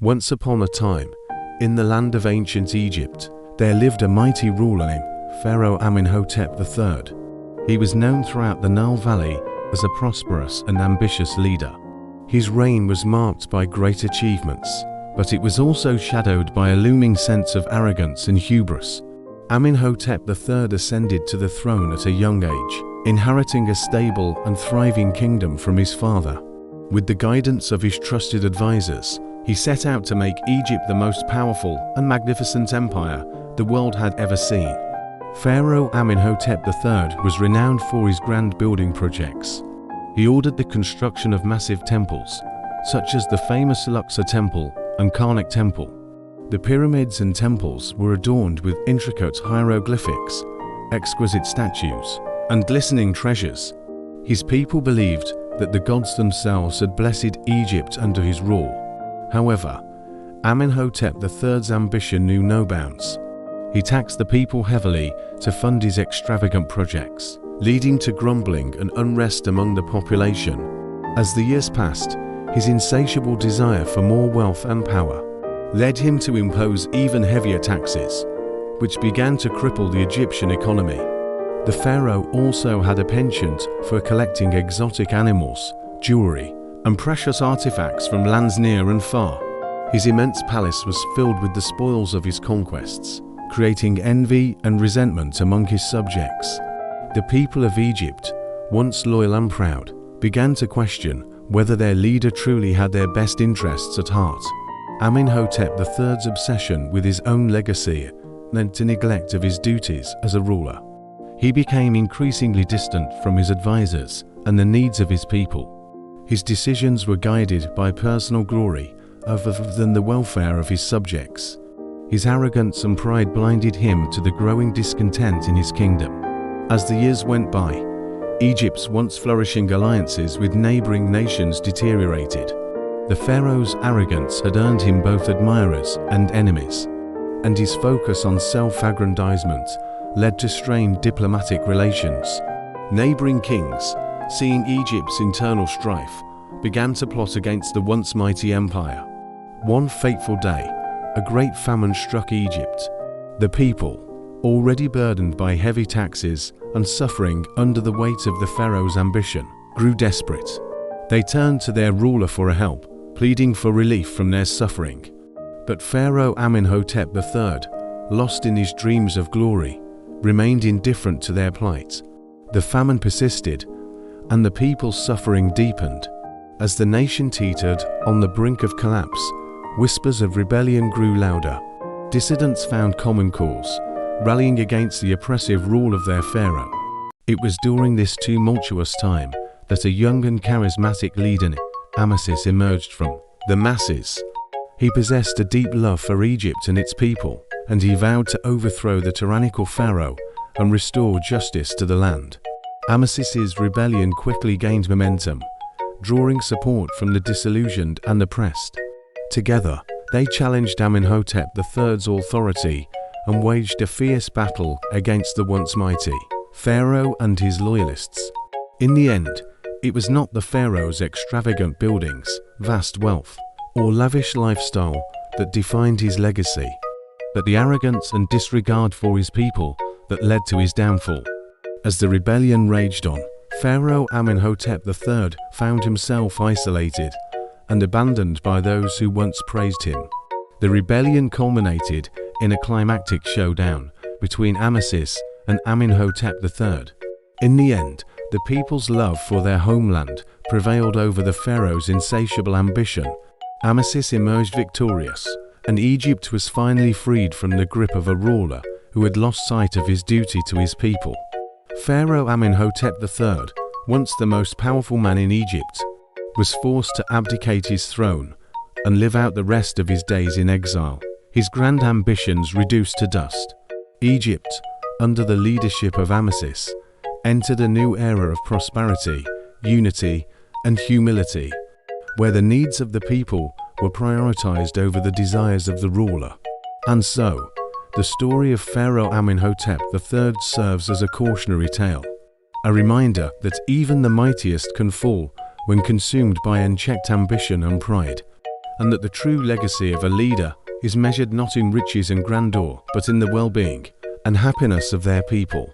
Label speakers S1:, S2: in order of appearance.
S1: Once upon a time, in the land of ancient Egypt, there lived a mighty ruler named Pharaoh Amenhotep III. He was known throughout the Nile Valley as a prosperous and ambitious leader. His reign was marked by great achievements, but it was also shadowed by a looming sense of arrogance and hubris. Amenhotep III ascended to the throne at a young age, inheriting a stable and thriving kingdom from his father. With the guidance of his trusted advisors, he set out to make Egypt the most powerful and magnificent empire the world had ever seen. Pharaoh Amenhotep III was renowned for his grand building projects. He ordered the construction of massive temples, such as the famous Luxor Temple and Karnak Temple. The pyramids and temples were adorned with intricate hieroglyphics, exquisite statues, and glistening treasures. His people believed that the gods themselves had blessed Egypt under his rule. However, Amenhotep III's ambition knew no bounds. He taxed the people heavily to fund his extravagant projects, leading to grumbling and unrest among the population. As the years passed, his insatiable desire for more wealth and power led him to impose even heavier taxes, which began to cripple the Egyptian economy. The pharaoh also had a penchant for collecting exotic animals, jewelry, and precious artifacts from lands near and far. His immense palace was filled with the spoils of his conquests, creating envy and resentment among his subjects. The people of Egypt, once loyal and proud, began to question whether their leader truly had their best interests at heart. Amenhotep III's obsession with his own legacy led to neglect of his duties as a ruler. He became increasingly distant from his advisors and the needs of his people. His decisions were guided by personal glory other than the welfare of his subjects. His arrogance and pride blinded him to the growing discontent in his kingdom. As the years went by, Egypt's once flourishing alliances with neighboring nations deteriorated. The pharaoh's arrogance had earned him both admirers and enemies, and his focus on self-aggrandizement led to strained diplomatic relations. Neighboring kings, seeing Egypt's internal strife, began to plot against the once mighty empire. One fateful day, a great famine struck Egypt. The people, already burdened by heavy taxes and suffering under the weight of the pharaoh's ambition, grew desperate. They turned to their ruler for help, pleading for relief from their suffering. But Pharaoh Amenhotep III, lost in his dreams of glory, remained indifferent to their plight. The famine persisted, and the people's suffering deepened. As the nation teetered on the brink of collapse, whispers of rebellion grew louder. Dissidents found common cause, rallying against the oppressive rule of their pharaoh. It was during this tumultuous time that a young and charismatic leader, Amasis, emerged from the masses. He possessed a deep love for Egypt and its people, and he vowed to overthrow the tyrannical pharaoh and restore justice to the land. Amasis's rebellion quickly gained momentum, drawing support from the disillusioned and oppressed. Together, they challenged Amenhotep III's authority and waged a fierce battle against the once mighty pharaoh and his loyalists. In the end, it was not the pharaoh's extravagant buildings, vast wealth, or lavish lifestyle that defined his legacy, but the arrogance and disregard for his people that led to his downfall. As the rebellion raged on, Pharaoh Amenhotep III found himself isolated and abandoned by those who once praised him. The rebellion culminated in a climactic showdown between Amasis and Amenhotep III. In the end, the people's love for their homeland prevailed over the pharaoh's insatiable ambition. Amasis emerged victorious, and Egypt was finally freed from the grip of a ruler who had lost sight of his duty to his people. Pharaoh Amenhotep III, once the most powerful man in Egypt, was forced to abdicate his throne and live out the rest of his days in exile, his grand ambitions reduced to dust. Egypt, under the leadership of Amasis, entered a new era of prosperity, unity, and humility, where the needs of the people were prioritized over the desires of the ruler. And so, the story of Pharaoh Amenhotep III serves as a cautionary tale, a reminder that even the mightiest can fall when consumed by unchecked ambition and pride. and that the true legacy of a leader is measured not in riches and grandeur, but in the well-being and happiness of their people.